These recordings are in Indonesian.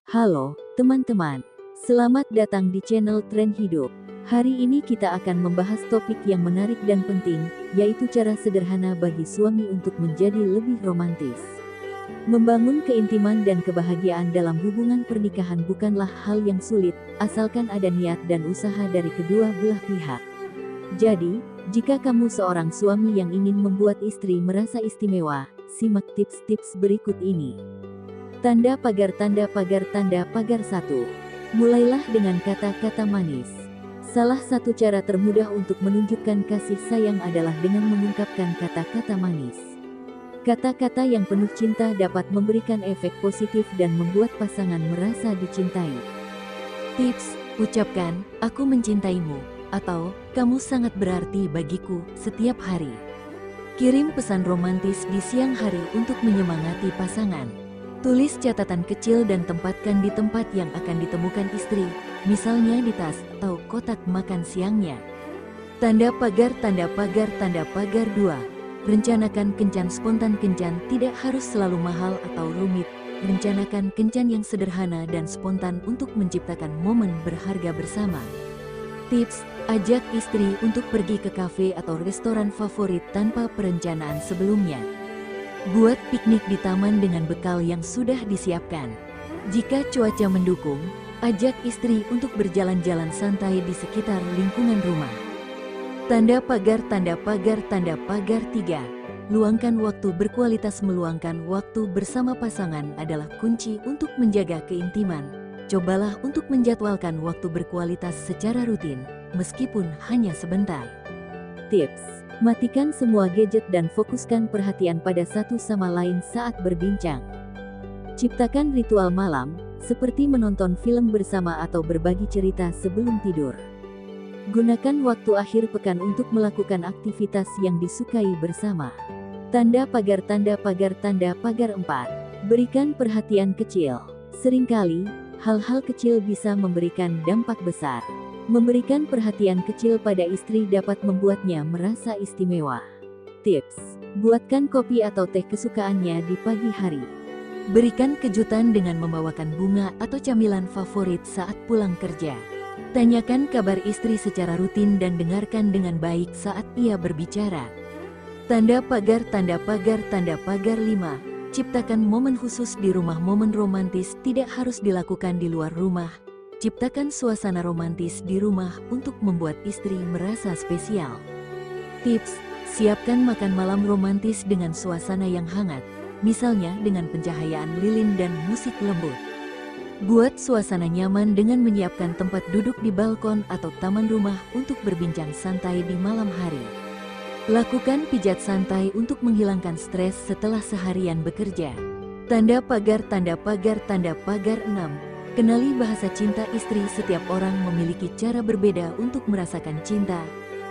Halo, teman-teman. Selamat datang di channel Tren Hidup. Hari ini kita akan membahas topik yang menarik dan penting, yaitu cara sederhana bagi suami untuk menjadi lebih romantis. Membangun keintiman dan kebahagiaan dalam hubungan pernikahan bukanlah hal yang sulit, asalkan ada niat dan usaha dari kedua belah pihak. Jadi, jika kamu seorang suami yang ingin membuat istri merasa istimewa, simak tips-tips berikut ini. Tanda pagar 1. Mulailah dengan kata-kata manis. Salah satu cara termudah untuk menunjukkan kasih sayang adalah dengan mengungkapkan kata-kata manis. Kata-kata yang penuh cinta dapat memberikan efek positif dan membuat pasangan merasa dicintai. Tips: ucapkan, "Aku mencintaimu," atau "Kamu sangat berarti bagiku" setiap hari. Kirim pesan romantis di siang hari untuk menyemangati pasangan. Tulis catatan kecil dan tempatkan di tempat yang akan ditemukan istri, misalnya di tas atau kotak makan siangnya. Tanda pagar 2. Rencanakan kencan spontan. Kencan tidak harus selalu mahal atau rumit. Rencanakan kencan yang sederhana dan spontan untuk menciptakan momen berharga bersama. Tips: ajak istri untuk pergi ke kafe atau restoran favorit tanpa perencanaan sebelumnya. Buat piknik di taman dengan bekal yang sudah disiapkan. Jika cuaca mendukung, ajak istri untuk berjalan-jalan santai di sekitar lingkungan rumah. Tanda pagar 3. Luangkan waktu berkualitas. Meluangkan waktu bersama pasangan adalah kunci untuk menjaga keintiman. Cobalah untuk menjadwalkan waktu berkualitas secara rutin, meskipun hanya sebentar. Tips: matikan semua gadget dan fokuskan perhatian pada satu sama lain saat berbincang. Ciptakan ritual malam, seperti menonton film bersama atau berbagi cerita sebelum tidur. Gunakan waktu akhir pekan untuk melakukan aktivitas yang disukai bersama. Tanda pagar 4. Berikan perhatian kecil. Seringkali, hal-hal kecil bisa memberikan dampak besar. Memberikan perhatian kecil pada istri dapat membuatnya merasa istimewa. Tips: buatkan kopi atau teh kesukaannya di pagi hari. Berikan kejutan dengan membawakan bunga atau camilan favorit saat pulang kerja. Tanyakan kabar istri secara rutin dan dengarkan dengan baik saat ia berbicara. Tanda pagar 5. Ciptakan momen khusus di rumah. Momen romantis tidak harus dilakukan di luar rumah. Ciptakan suasana romantis di rumah untuk membuat istri merasa spesial. Tips: siapkan makan malam romantis dengan suasana yang hangat, misalnya dengan pencahayaan lilin dan musik lembut. Buat suasana nyaman dengan menyiapkan tempat duduk di balkon atau taman rumah untuk berbincang santai di malam hari. Lakukan pijat santai untuk menghilangkan stres setelah seharian bekerja. Tanda pagar 6. Kenali bahasa cinta istri. Setiap orang memiliki cara berbeda untuk merasakan cinta.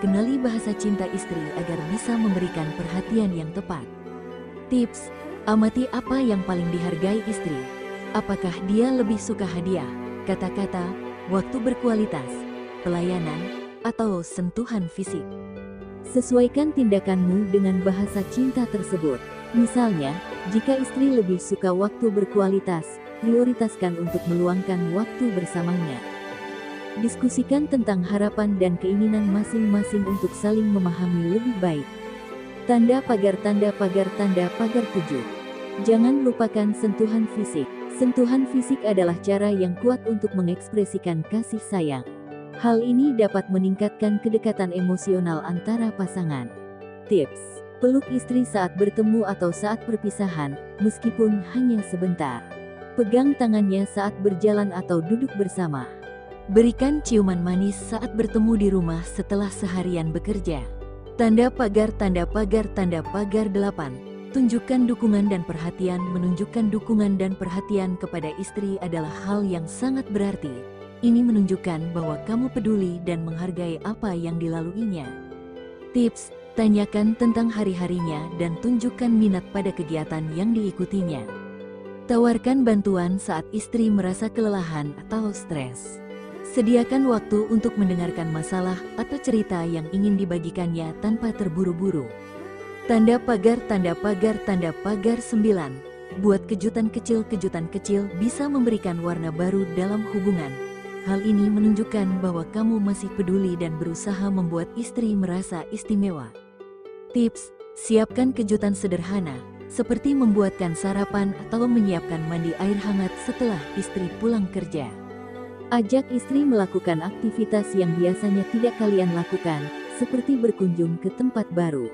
Kenali bahasa cinta istri agar bisa memberikan perhatian yang tepat. Tips: amati apa yang paling dihargai istri. Apakah dia lebih suka hadiah, kata-kata, waktu berkualitas, pelayanan, atau sentuhan fisik? Sesuaikan tindakanmu dengan bahasa cinta tersebut. Misalnya, jika istri lebih suka waktu berkualitas, prioritaskan untuk meluangkan waktu bersamanya. Diskusikan tentang harapan dan keinginan masing-masing untuk saling memahami lebih baik. Tanda pagar 7. Jangan lupakan sentuhan fisik. Sentuhan fisik adalah cara yang kuat untuk mengekspresikan kasih sayang. Hal ini dapat meningkatkan kedekatan emosional antara pasangan. Tips: peluk istri saat bertemu atau saat perpisahan, meskipun hanya sebentar. Pegang tangannya saat berjalan atau duduk bersama. Berikan ciuman manis saat bertemu di rumah setelah seharian bekerja. Tanda pagar 8. Tunjukkan dukungan dan perhatian. Menunjukkan dukungan dan perhatian kepada istri adalah hal yang sangat berarti. Ini menunjukkan bahwa kamu peduli dan menghargai apa yang dilaluinya. Tips: tanyakan tentang hari-harinya dan tunjukkan minat pada kegiatan yang diikutinya. Tawarkan bantuan saat istri merasa kelelahan atau stres. Sediakan waktu untuk mendengarkan masalah atau cerita yang ingin dibagikannya tanpa terburu-buru. Tanda pagar 9. Buat kejutan kecil bisa memberikan warna baru dalam hubungan. Hal ini menunjukkan bahwa kamu masih peduli dan berusaha membuat istri merasa istimewa. Tips: siapkan kejutan sederhana, seperti membuatkan sarapan atau menyiapkan mandi air hangat setelah istri pulang kerja. Ajak istri melakukan aktivitas yang biasanya tidak kalian lakukan, seperti berkunjung ke tempat baru.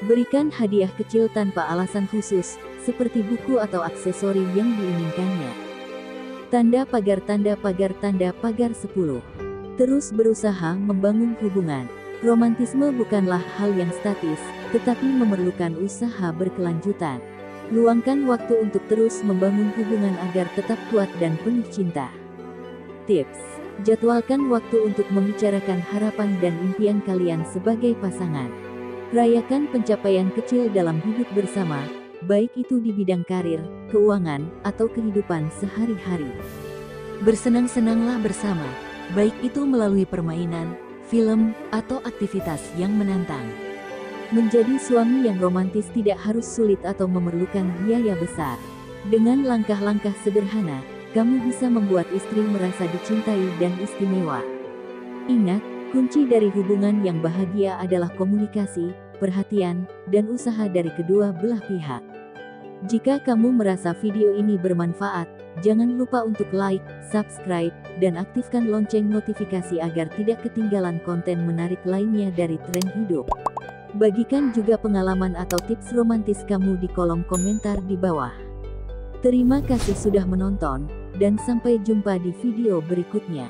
Berikan hadiah kecil tanpa alasan khusus, seperti buku atau aksesori yang diinginkannya. Tanda pagar 10. Terus berusaha membangun hubungan. Romantisme bukanlah hal yang statis, tetapi memerlukan usaha berkelanjutan. Luangkan waktu untuk terus membangun hubungan agar tetap kuat dan penuh cinta. Tips: jadwalkan waktu untuk membicarakan harapan dan impian kalian sebagai pasangan. Rayakan pencapaian kecil dalam hidup bersama, baik itu di bidang karir, keuangan, atau kehidupan sehari-hari. Bersenang-senanglah bersama, baik itu melalui permainan, film, atau aktivitas yang menantang. Menjadi suami yang romantis tidak harus sulit atau memerlukan biaya besar. Dengan langkah-langkah sederhana, kamu bisa membuat istri merasa dicintai dan istimewa. Ingat, kunci dari hubungan yang bahagia adalah komunikasi, perhatian, dan usaha dari kedua belah pihak. Jika kamu merasa video ini bermanfaat, jangan lupa untuk like, subscribe, dan aktifkan lonceng notifikasi agar tidak ketinggalan konten menarik lainnya dari Tren Hidup. Bagikan juga pengalaman atau tips romantis kamu di kolom komentar di bawah. Terima kasih sudah menonton, dan sampai jumpa di video berikutnya.